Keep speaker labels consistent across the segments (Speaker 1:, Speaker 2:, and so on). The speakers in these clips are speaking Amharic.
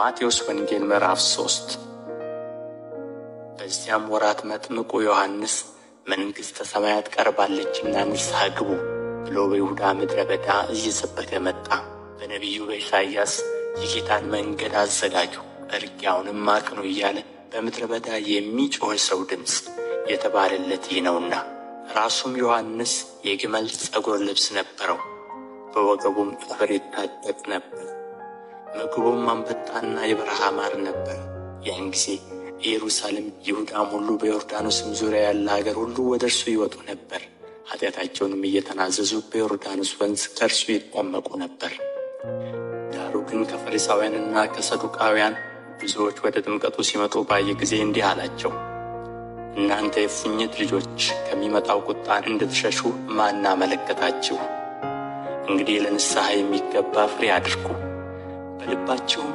Speaker 1: የማቴዎስ ወንጌል ምዕራፍ 3። በዚያም ወራት መጥምቁ ዮሐንስ መንግሥተ ሰማያት ቀርባለችና ንስሐ ግቡ ብሎ በይሁዳ ምድረ በዳ እየሰበከ መጣ። በነቢዩ በኢሳይያስ የጌታን መንገድ አዘጋጁ፣ እርግያውንም አቅኑ እያለ በምድረ በዳ የሚጮህ ሰው ድምፅ የተባለለት ይህ ነውና። ራሱም ዮሐንስ የግመል ጠጕር ልብስ ነበረው፣ በወገቡም ጠፍር ይታጠቅ ነበር። ምግቡም አንበጣና የበረሃ ማር ነበር። ያን ጊዜ ኢየሩሳሌም፣ ይሁዳም ሁሉ በዮርዳኖስም ዙሪያ ያለ አገር ሁሉ ወደ እርሱ ይወጡ ነበር። ኃጢአታቸውንም እየተናዘዙ በዮርዳኖስ ወንዝ ከእርሱ ይጠመቁ ነበር። ዳሩ ግን ከፈሪሳውያንና ከሰዱቃውያን ብዙዎች ወደ ጥምቀቱ ሲመጡ ባየ ጊዜ እንዲህ አላቸው፣ እናንተ የእፉኝት ልጆች ከሚመጣው ቁጣ እንድትሸሹ ማን አመለከታችሁ? እንግዲህ ለንስሐ የሚገባ ፍሬ አድርጉ። በልባችሁም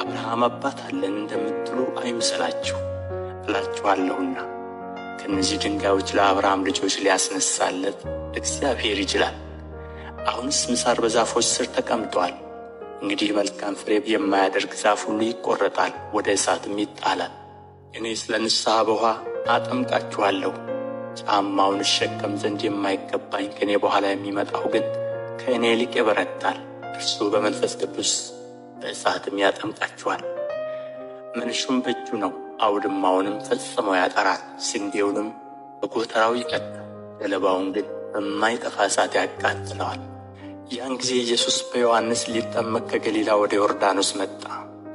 Speaker 1: አብርሃም አባት አለን እንደምትሉ አይምሰላችሁ እላችኋለሁና ከእነዚህ ድንጋዮች ለአብርሃም ልጆች ሊያስነሣለት እግዚአብሔር ይችላል። አሁንስ ምሳር በዛፎች ስር ተቀምጦአል። እንግዲህ መልካም ፍሬ የማያደርግ ዛፍ ሁሉ ይቈረጣል፣ ወደ እሳትም ይጣላል። እኔ ስለ ንስሐ በውኃ አጠምቃችኋለሁ። ጫማውን እሸከም ዘንድ የማይገባኝ ከእኔ በኋላ የሚመጣው ግን ከእኔ ይልቅ ይበረታል። እርሱ በመንፈስ ቅዱስ በእሳትም ያጠምቃችኋል። መንሹም በእጁ ነው፣ አውድማውንም ፈጽሞ ያጠራል፣ ስንዴውንም በጎተራው ይቀዳል፣ ገለባውን ግን በማይጠፋ እሳት ያቃጥለዋል። ያን ጊዜ ኢየሱስ በዮሐንስ ሊጠመቅ ከገሊላ ወደ ዮርዳኖስ መጣ።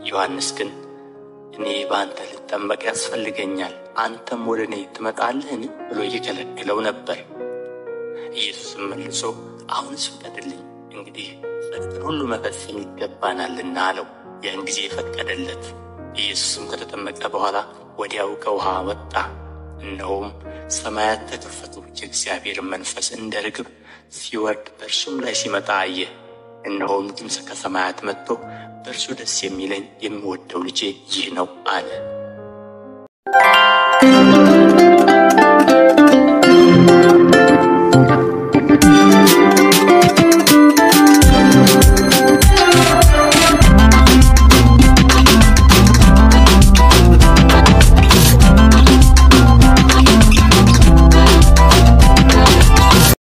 Speaker 1: ዮሐንስ ግን እኔ በአንተ ልጠመቅ ያስፈልገኛል፣ አንተም ወደ እኔ ትመጣለህን ብሎ ይከለክለው ነበር። ኢየሱስም መልሶ አሁንስ ፍቀድልኝ፣ እንግዲህ ጽድቅን ሁሉ መፈጸም ይገባናልና አለው። ያን ጊዜ ፈቀደለት። ኢየሱስም ከተጠመቀ በኋላ ወዲያው ከውኃ ወጣ። እነሆም ሰማያት ተከፈቱ፣ የእግዚአብሔርን መንፈስ እንደ ርግብ ሲወርድ በእርሱም ላይ ሲመጣ አየ። እነሆም ድምፅ ከሰማያት መጥቶ በእርሱ ደስ የሚለኝ የምወደው ልጄ ይህ ነው አለ።